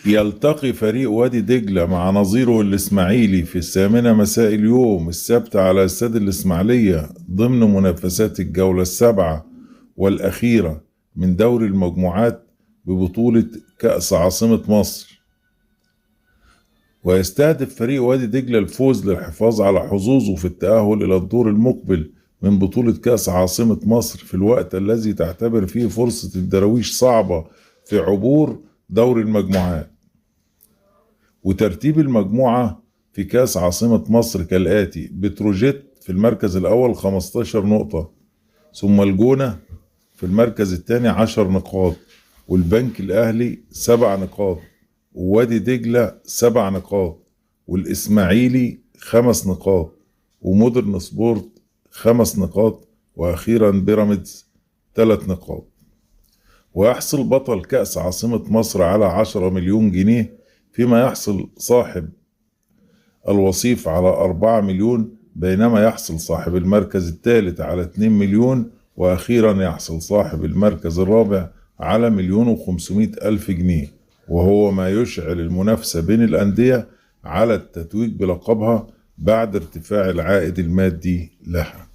يلتقي فريق وادي دجلة مع نظيره الإسماعيلي في 8 مساء اليوم السبت على استاد الإسماعيلية ضمن منافسات الجولة السابعة والأخيرة من دوري المجموعات ببطولة كأس عاصمة مصر. ويستهدف فريق وادي دجلة الفوز للحفاظ على حظوظه في التأهل إلى الدور المقبل من بطولة كأس عاصمة مصر في الوقت الذي تعتبر فيه فرصة الدراويش صعبة في عبور دور المجموعات. وترتيب المجموعة في كأس عاصمة مصر كالآتي: بتروجيت في المركز الأول 15 نقطة، ثم الجونة في المركز الثاني 10 نقاط، والبنك الأهلي 7 نقاط، ووادي دجلة 7 نقاط، والإسماعيلي 5 نقاط، ومودرن سبورت 5 نقاط، وأخيرا بيراميدز 3 نقاط. ويحصل بطل كأس عاصمة مصر على 10 مليون جنيه، فيما يحصل صاحب الوصيف على 4 مليون، بينما يحصل صاحب المركز الثالث على 2 مليون، وأخيرا يحصل صاحب المركز الرابع على 1,500,000 جنيه، وهو ما يشعل المنافسة بين الأندية على التتويج بلقبها بعد ارتفاع العائد المادي لها.